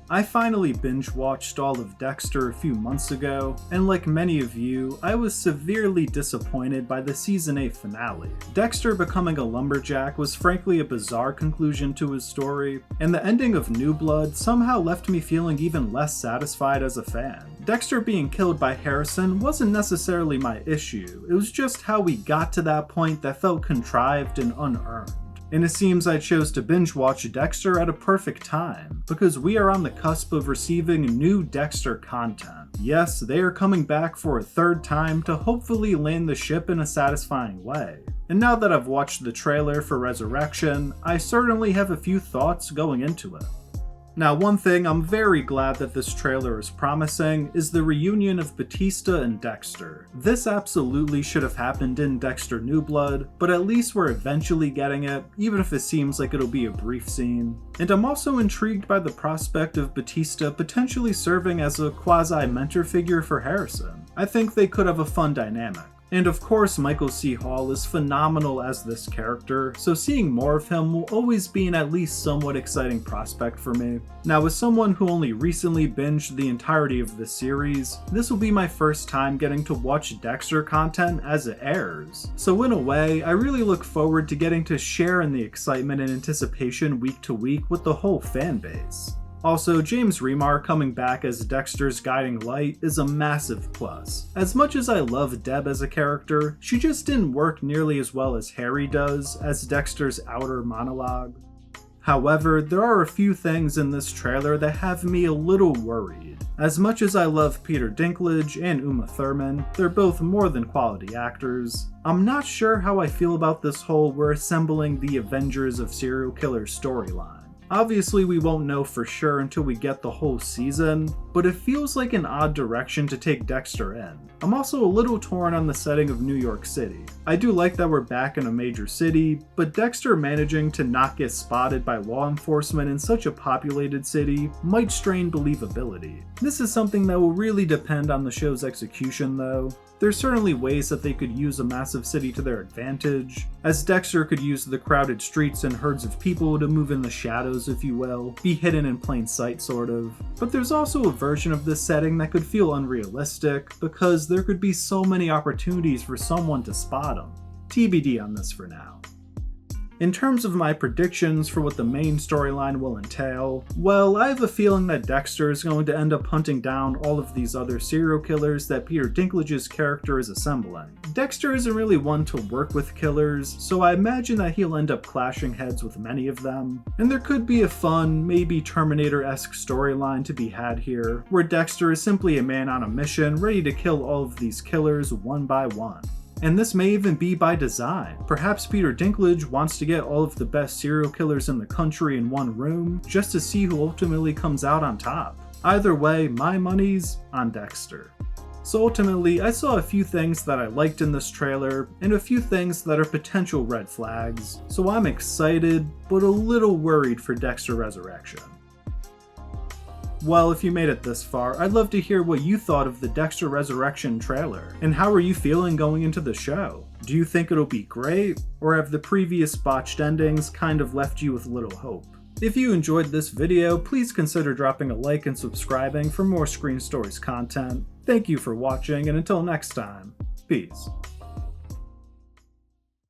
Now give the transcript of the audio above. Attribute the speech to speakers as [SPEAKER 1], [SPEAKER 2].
[SPEAKER 1] I finally binge-watched all of Dexter a few months ago, and like many of you, I was severely disappointed by the Season 8 finale. Dexter becoming a lumberjack was frankly a bizarre conclusion to his story, and the ending of New Blood somehow left me feeling even less satisfied as a fan. Dexter being killed by Harrison wasn't necessarily my issue, it was just how we got to that point that felt contrived and unearned. And it seems I chose to binge watch Dexter at a perfect time, because we are on the cusp of receiving new Dexter content. Yes, they are coming back for a third time to hopefully land the ship in a satisfying way. And now that I've watched the trailer for Resurrection, I certainly have a few thoughts going into it. Now, one thing I'm very glad that this trailer is promising is the reunion of Batista and Dexter. This absolutely should have happened in Dexter New Blood, but at least we're eventually getting it, even if it seems like it'll be a brief scene. And I'm also intrigued by the prospect of Batista potentially serving as a quasi-mentor figure for Harrison. I think they could have a fun dynamic. And of course, Michael C. Hall is phenomenal as this character, so seeing more of him will always be an at least somewhat exciting prospect for me. Now, as someone who only recently binged the entirety of the series, this will be my first time getting to watch Dexter content as it airs. So in a way, I really look forward to getting to share in the excitement and anticipation week to week with the whole fan base. Also, James Remar coming back as Dexter's guiding light is a massive plus. As much as I love Deb as a character, she just didn't work nearly as well as Harry does as Dexter's outer monologue. However, there are a few things in this trailer that have me a little worried. As much as I love Peter Dinklage and Uma Thurman, they're both more than quality actors. I'm not sure how I feel about this whole "we're assembling the Avengers of serial killers" storyline. Obviously, we won't know for sure until we get the whole season, but it feels like an odd direction to take Dexter in. I'm also a little torn on the setting of New York City. I do like that we're back in a major city, but Dexter managing to not get spotted by law enforcement in such a populated city might strain believability. This is something that will really depend on the show's execution though. There's certainly ways that they could use a massive city to their advantage, as Dexter could use the crowded streets and herds of people to move in the shadows, if you will, be hidden in plain sight sort of. But there's also a version of this setting that could feel unrealistic, because there could be so many opportunities for someone to spot him. TBD on this for now. In terms of my predictions for what the main storyline will entail, well, I have a feeling that Dexter is going to end up hunting down all of these other serial killers that Peter Dinklage's character is assembling. Dexter isn't really one to work with killers, so I imagine that he'll end up clashing heads with many of them, and there could be a fun, maybe Terminator-esque storyline to be had here, where Dexter is simply a man on a mission ready to kill all of these killers one by one. And this may even be by design. Perhaps Peter Dinklage wants to get all of the best serial killers in the country in one room, just to see who ultimately comes out on top. Either way, my money's on Dexter. So ultimately, I saw a few things that I liked in this trailer, and a few things that are potential red flags, so I'm excited, but a little worried for Dexter Resurrection. Well, if you made it this far, I'd love to hear what you thought of the Dexter Resurrection trailer, and how are you feeling going into the show? Do you think it'll be great, or have the previous botched endings kind of left you with little hope? If you enjoyed this video, please consider dropping a like and subscribing for more Screen Stories content. Thank you for watching, and until next time, peace.